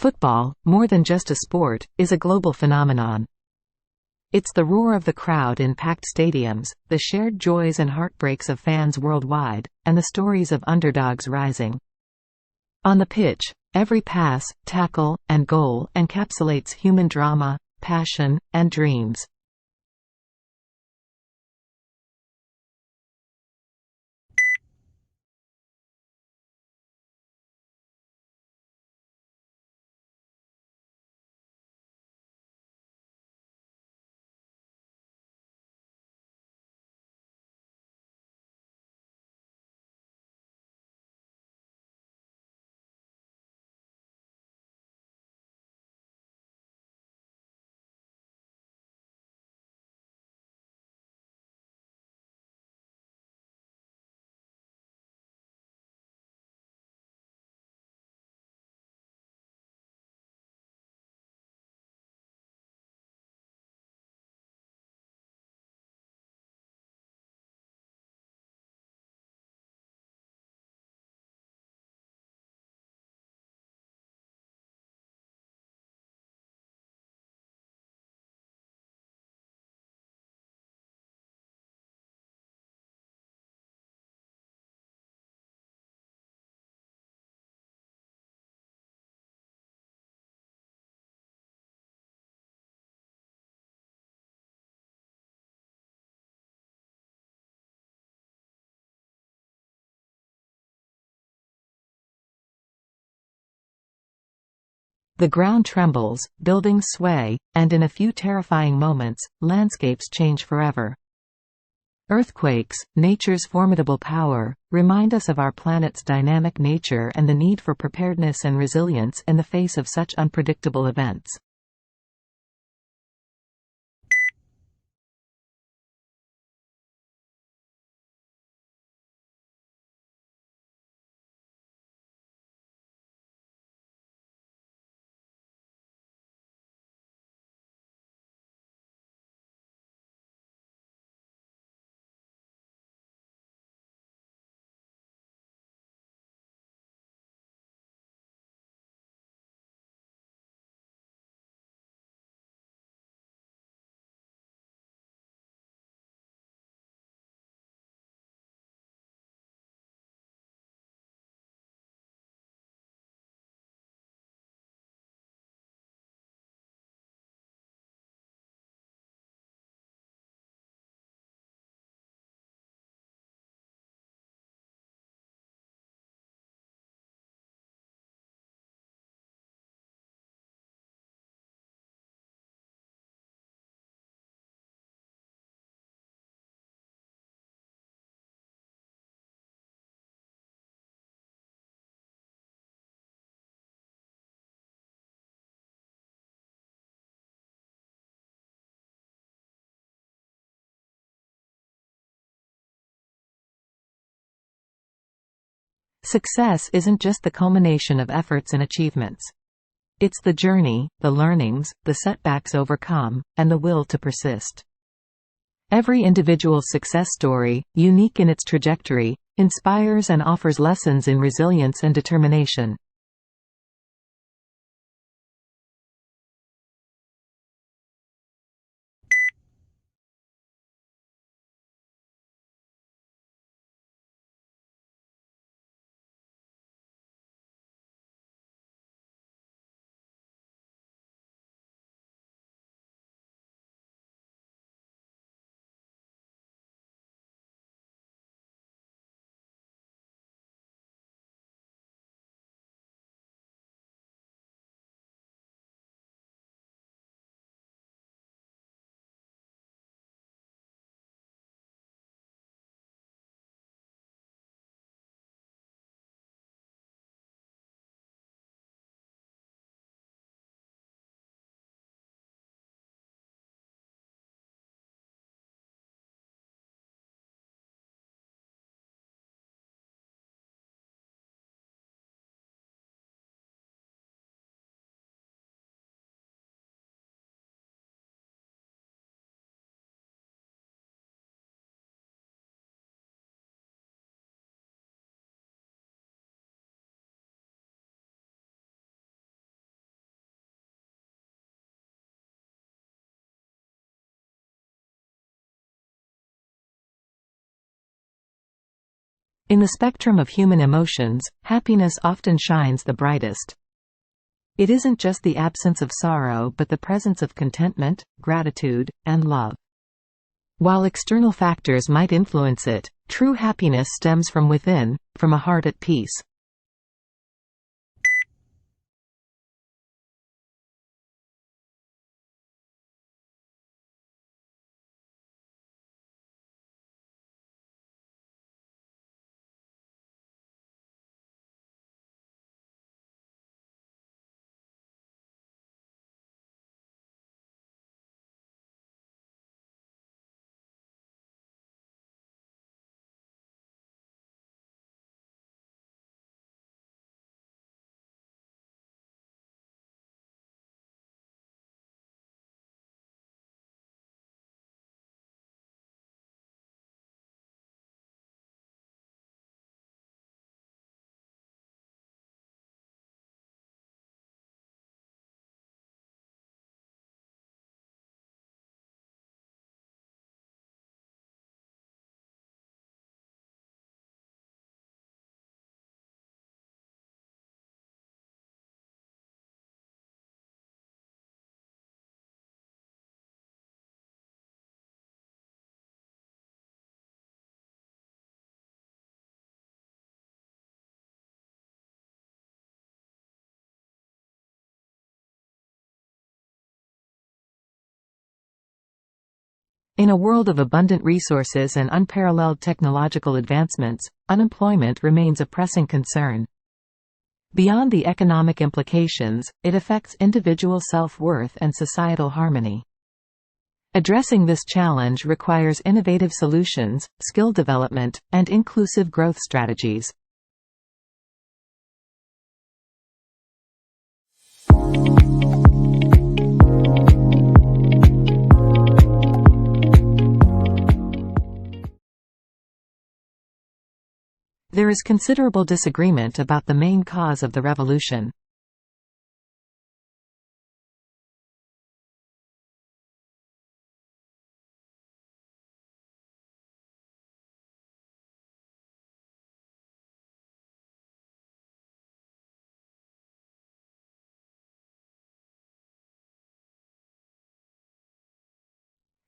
Football, more than just a sport, is a global phenomenon. It's the roar of the crowd in packed stadiums, the shared joys and heartbreaks of fans worldwide, and the stories of underdogs rising. On the pitch, every pass, tackle, and goal encapsulates human drama, passion, and dreams. The ground trembles, buildings sway, and in a few terrifying moments, landscapes change forever. Earthquakes, nature's formidable power, remind us of our planet's dynamic nature and the need for preparedness and resilience in the face of such unpredictable events. Success isn't just the culmination of efforts and achievements. It's the journey, the learnings, the setbacks overcome, and the will to persist. Every individual success story, unique in its trajectory, inspires and offers lessons in resilience and determination. In the spectrum of human emotions, happiness often shines the brightest. It isn't just the absence of sorrow but the presence of contentment, gratitude, and love. While external factors might influence it, true happiness stems from within, from a heart at peace. In a world of abundant resources and unparalleled technological advancements, unemployment remains a pressing concern. Beyond the economic implications, it affects individual self-worth and societal harmony. Addressing this challenge requires innovative solutions, skill development, and inclusive growth strategies. There is considerable disagreement about the main cause of the revolution.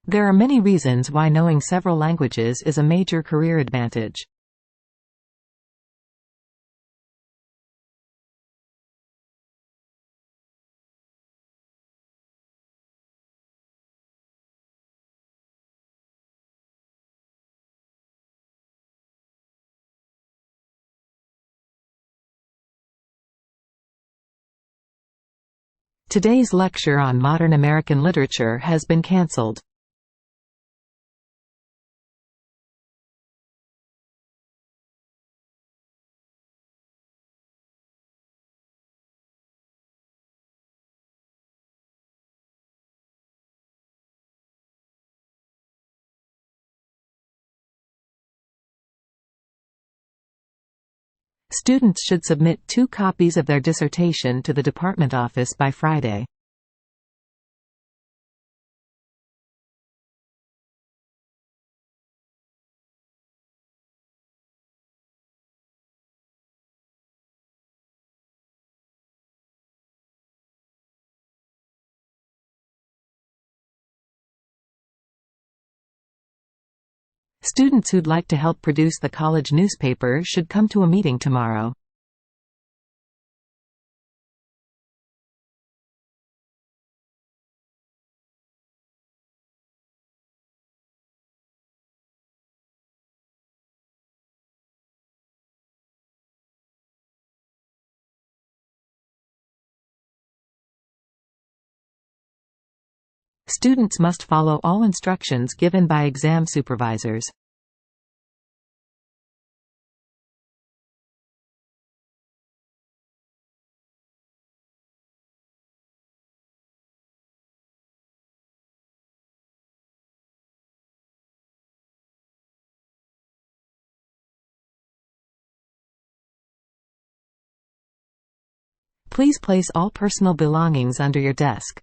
There are many reasons why knowing several languages is a major career advantage. Today's lecture on modern American literature has been cancelled. Students should submit 2 copies of their dissertation to the department office by Friday. Students who'd like to help produce the college newspaper should come to a meeting tomorrow. Students must follow all instructions given by exam supervisors. Please place all personal belongings under your desk.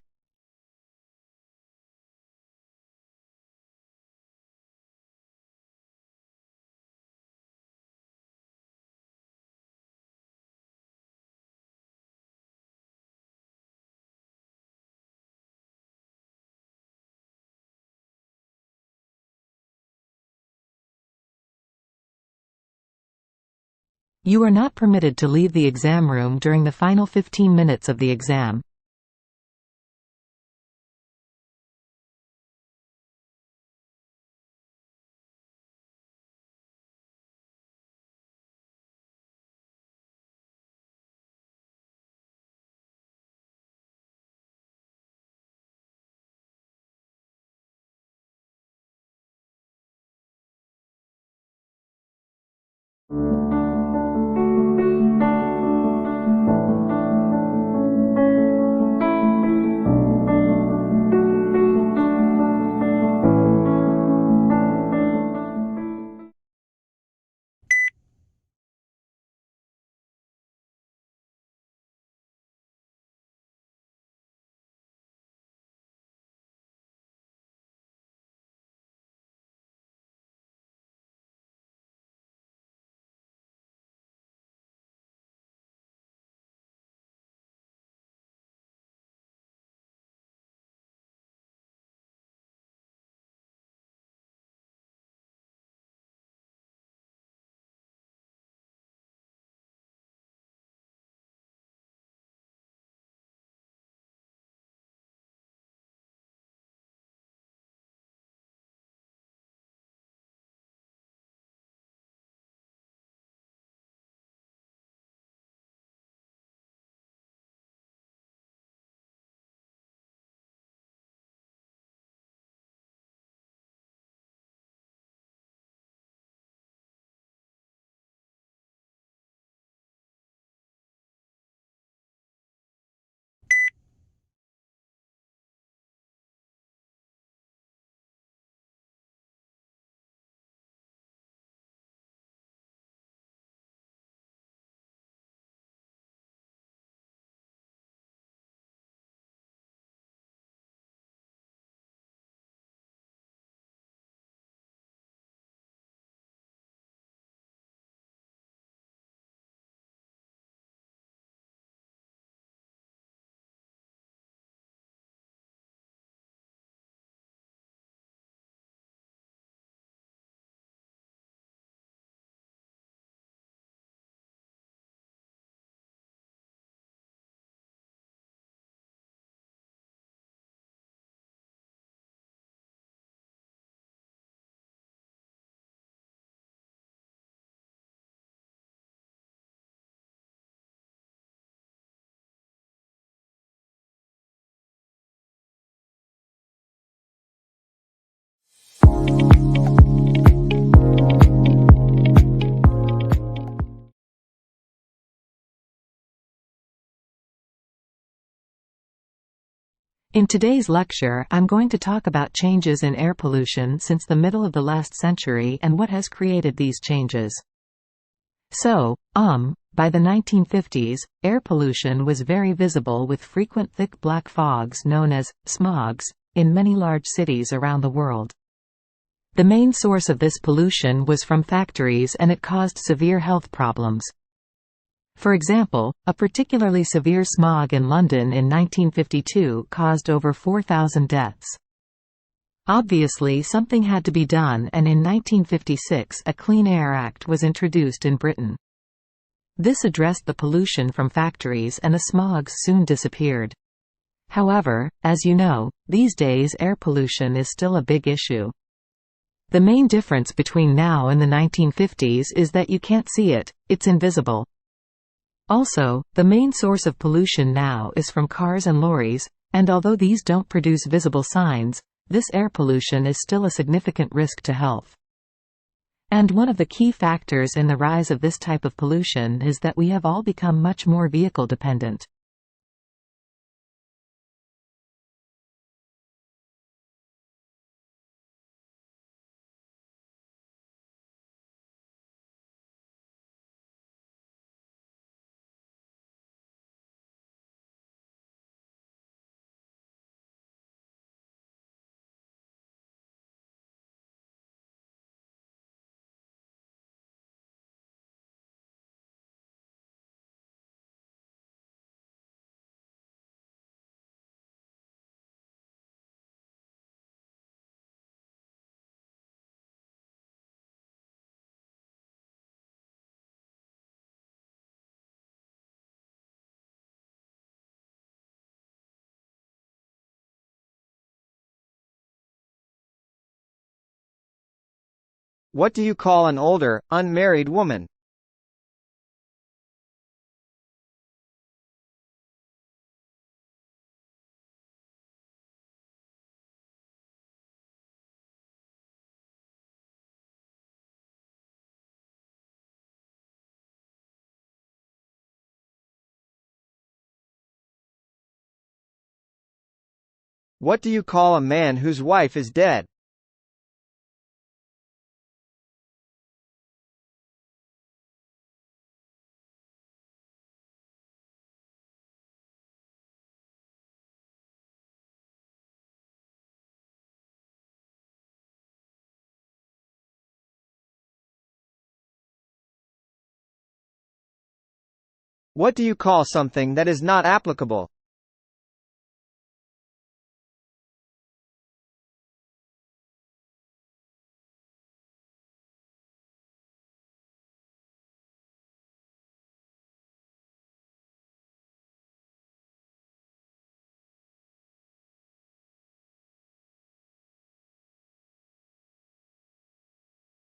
You are not permitted to leave the exam room during the final 15 minutes of the exam. In today's lecture, I'm going to talk about changes in air pollution since the middle of the last century and what has created these changes. So, By the 1950s, air pollution was very visible with frequent thick black fogs known as smogs in many large cities around the world. The main source of this pollution was from factories and it caused severe health problems. For example, a particularly severe smog in London in 1952 caused over 4,000 deaths. Obviously something had to be done, and in 1956 a Clean Air Act was introduced in Britain. This addressed the pollution from factories and the smogs soon disappeared. However, as you know, these days air pollution is still a big issue. The main difference between now and the 1950s is that you can't see it, it's invisible. Also, the main source of pollution now is from cars and lorries, and although these don't produce visible signs, this air pollution is still a significant risk to health. And one of the key factors in the rise of this type of pollution is that we have all become much more vehicle dependent. What do you call an older, unmarried woman? What do you call a man whose wife is dead? What do you call something that is not applicable?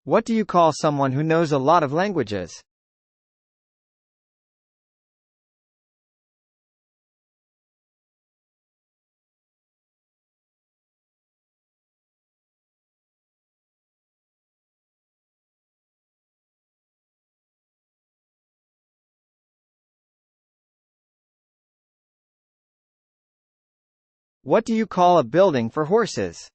What do you call someone who knows a lot of languages? What do you call a building for horses?